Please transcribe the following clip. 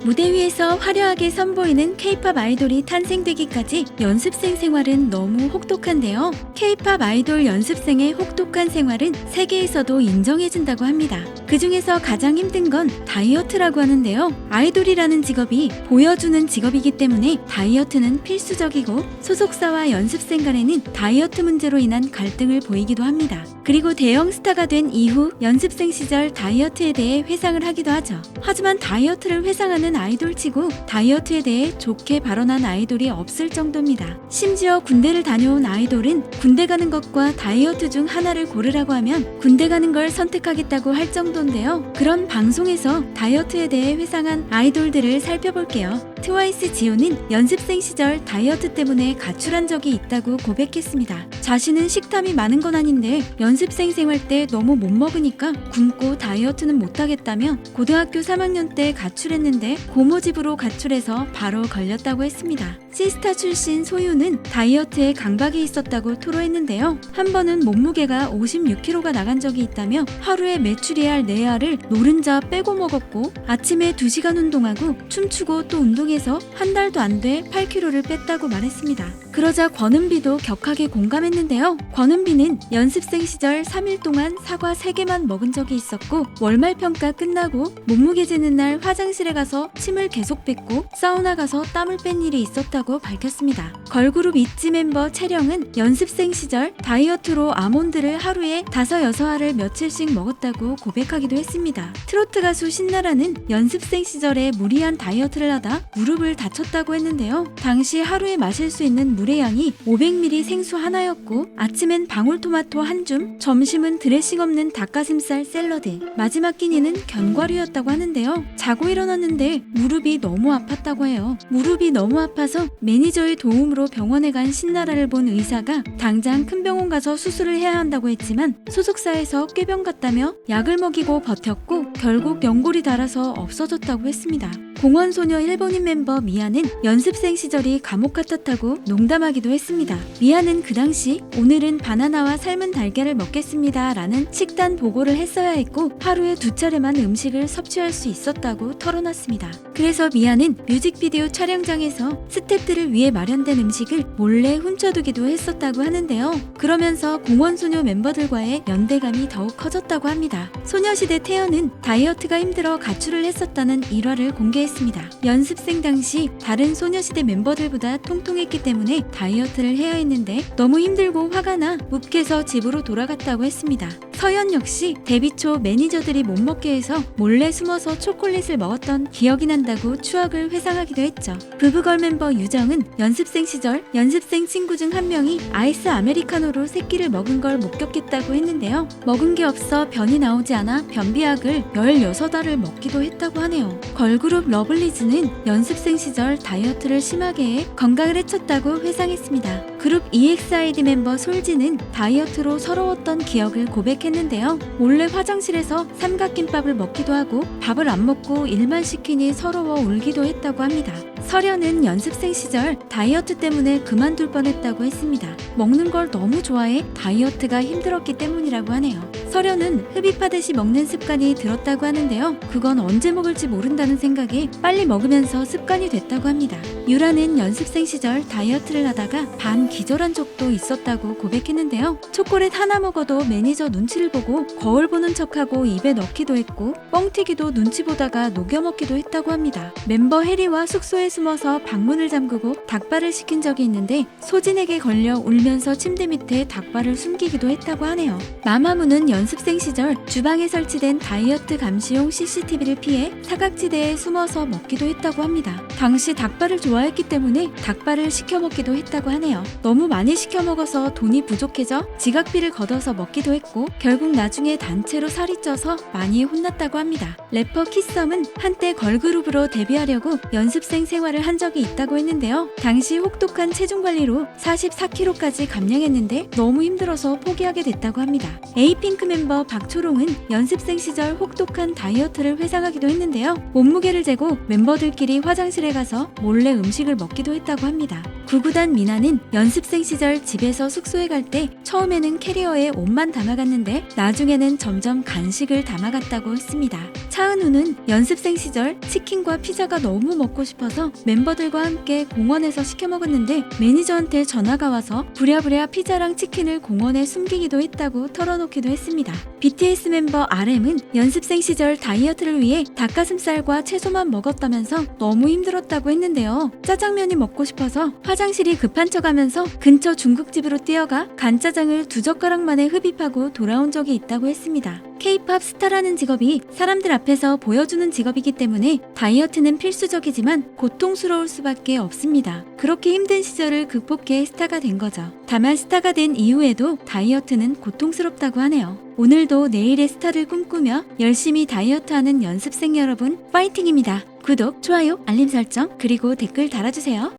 무대 위에서 화려하게 선보이는 K-팝 아이돌이 탄생되기까지 연습생 생활은 너무 혹독한데요. K-팝 아이돌 연습생의 혹독한 생활은 세계에서도 인정해준다고 합니다. 그 중에서 가장 힘든 건 다이어트라고 하는데요. 아이돌이라는 직업이 보여주는 직업이기 때문에 다이어트는 필수적이고 소속사와 연습생 간에는 다이어트 문제로 인한 갈등을 보이기도 합니다. 그리고 대형 스타가 된 이후 연습생 시절 다이어트에 대해 회상을 하기도 하죠. 하지만 다이어트를 회상하는 아이돌치고 다이어트에 대해 좋게 발언한 아이돌이 없을 정도입니다. 심지어 군대를 다녀온 아이돌은 군대 가는 것과 다이어트 중 하나를 고르라고 하면 군대 가는 걸 선택하겠다고 할 정도인데요. 그런 방송에서 다이어트에 대해 회상한 아이돌들을 살펴볼게요. 트와이스 지효는 연습생 시절 다이어트 때문에 가출한 적이 있다고 고백했습니다. 자신은 식탐이 많은 건 아닌데 연습생 생활 때 너무 못 먹으니까 굶고 다이어트는 못하겠다며 고등학교 3학년 때 가출했는데 고모 집으로 가출해서 바로 걸렸다고 했습니다. 시스타 출신 소유는 다이어트에 강박이 있었다고 토로했는데요. 한 번은 몸무게가 56kg가 나간 적이 있다며 하루에 매출해야 할 내알을 노른자 빼고 먹었고 아침에 2시간 운동하고 춤추고 또 운동해서 한 달도 안 돼 8kg를 뺐다고 말했습니다. 그러자 권은비도 격하게 공감했는데요. 권은비는 연습생 시절 3일 동안 사과 3개만 먹은 적이 있었고 월말 평가 끝나고 몸무게 재는 날 화장실에 가서 침을 계속 뱉고 사우나 가서 땀을 뺀 일이 있었다고 밝혔습니다. 걸그룹 있지 멤버 채령은 연습생 시절 다이어트로 아몬드를 하루에 5, 6알을 며칠씩 먹었다고 고백하기도 했습니다. 트로트 가수 신나라는 연습생 시절에 무리한 다이어트를 하다 무릎을 다쳤다고 했는데요. 당시 하루에 마실 수 있는 물의 양이 500ml 생수 하나였고 아침엔 방울토마토 한 줌, 점심은 드레싱 없는 닭가슴살 샐러드, 마지막 끼니는 견과류였다고 하는데요. 자고 일어났는데 무릎이 너무 아팠다고 해요. 무릎이 너무 아파서 매니저의 도움으로 병원에 간 신나라를 본 의사가 당장 큰 병원 가서 수술을 해야 한다고 했지만 소속사에서 꾀병 같다며 약을 먹이고 버텼고 결국 연골이 닳아서 없어졌다고 했습니다. 공원소녀 일본인 멤버 미아는 연습생 시절이 감옥 같았다고 농담하기도 했습니다. 미아는 그 당시 오늘은 바나나와 삶은 달걀을 먹겠습니다 라는 식단 보고를 했어야 했고 하루에 2차례만 음식을 섭취할 수 있었다고 털어놨습니다. 그래서 미아는 뮤직비디오 촬영장에서 스태프들을 위해 마련된 음식을 몰래 훔쳐두기도 했었다고 하는데요. 그러면서 공원소녀 멤버들과의 연대감이 더욱 커졌다고 합니다. 소녀시대 태연은 다이어트가 힘들어 가출을 했었다는 일화를 공개했습니다. 연습생 당시 다른 소녀시대 멤버들보다 통통했기 때문에 다이어트를 해야 했는데 너무 힘들고 화가 나 욱해서 집으로 돌아갔다고 했습니다. 서연 역시 데뷔 초 매니저들이 못 먹게 해서 몰래 숨어서 초콜릿을 먹었던 기억이 난다고 추억을 회상하기도 했죠. 부부걸 멤버 유정은 연습생 시절 연습생 친구 중 한 명이 아이스 아메리카노로 새끼를 먹은 걸 목격했다고 했는데요. 먹은 게 없어 변이 나오지 않아 변비약을 16알을 먹기도 했다고 하네요. 걸그룹 러블리즈는 연습생 시절 다이어트를 심하게 해 건강을 해쳤다고 회상했습니다. 그룹 EXID 멤버 솔지는 다이어트로 서러웠던 기억을 고백했는데요. 몰래 화장실에서 삼각김밥을 먹기도 하고 밥을 안 먹고 일만 시키니 서러워 울기도 했다고 합니다. 설현은 연습생 시절 다이어트 때문에 그만둘 뻔했다고 했습니다. 먹는 걸 너무 좋아해 다이어트가 힘들었기 때문이라고 하네요. 설현은 흡입하듯이 먹는 습관이 들었다고 하는데요. 그건 언제 먹을지 모른다는 생각에 빨리 먹으면서 습관이 됐다고 합니다. 유라는 연습생 시절 다이어트를 하다가 반 기절한 적도 있었다고 고백했는데요. 초콜릿 하나 먹어도 매니저 눈치를 보고 거울 보는 척하고 입에 넣기도 했고 뻥튀기도 눈치 보다가 녹여 먹기도 했다고 합니다. 멤버 해리와 숙소에 숨어서 방문을 잠그고 닭발을 시킨 적이 있는데 소진에게 걸려 울면서 침대 밑에 닭발을 숨기기도 했다고 하네요. 마마무는 연습생 시절 주방에 설치된 다이어트 감시용 CCTV를 피해 사각지대에 숨어서 먹기도 했다고 합니다. 당시 닭발을 좋아했기 때문에 닭발을 시켜 먹기도 했다고 하네요. 너무 많이 시켜 먹어서 돈이 부족해져 지각비를 걷어서 먹기도 했고 결국 나중에 단체로 살이 쪄서 많이 혼났다고 합니다. 래퍼 키썸은 한때 걸그룹으로 데뷔하려고 연습생 생활을 한 적이 있다고 했는데요. 당시 혹독한 체중 관리로 44kg까지 감량했는데 너무 힘들어서 포기하게 됐다고 합니다. 에이핑크 멤버 박초롱은 연습생 시절 혹독한 다이어트를 회상하기도 했는데요. 몸무게를 재고 멤버들끼리 화장실에 가서 몰래 음식을 먹기도 했다고 합니다. 구구단 미나는 연습생 시절 집에서 숙소에 갈 때 처음에는 캐리어에 옷만 담아갔는데 나중에는 점점 간식을 담아갔다고 했습니다. 차은우는 연습생 시절 치킨과 피자가 너무 먹고 싶어서 멤버들과 함께 공원에서 시켜 먹었는데 매니저한테 전화가 와서 부랴부랴 피자랑 치킨을 공원에 숨기기도 했다고 털어놓기도 했습니다. BTS 멤버 RM은 연습생 시절 다이어트를 위해 닭가슴살과 채소만 먹었다면서 너무 힘들었다고 했는데요. 짜장면이 먹고 싶어서 화장실이 급한 척하면서 근처 중국집으로 뛰어가 간짜장을 2젓가락 만에 흡입하고 돌아온 적이 있다고 했습니다. K-팝 스타라는 직업이 사람들 앞에서 보여주는 직업이기 때문에 다이어트는 필수적이지만 고통스러울 수밖에 없습니다. 그렇게 힘든 시절을 극복해 스타가 된 거죠. 다만 스타가 된 이후에도 다이어트는 고통스럽다고 하네요. 오늘도 내일의 스타를 꿈꾸며 열심히 다이어트하는 연습생 여러분 파이팅입니다. 구독, 좋아요, 알림 설정, 그리고 댓글 달아주세요.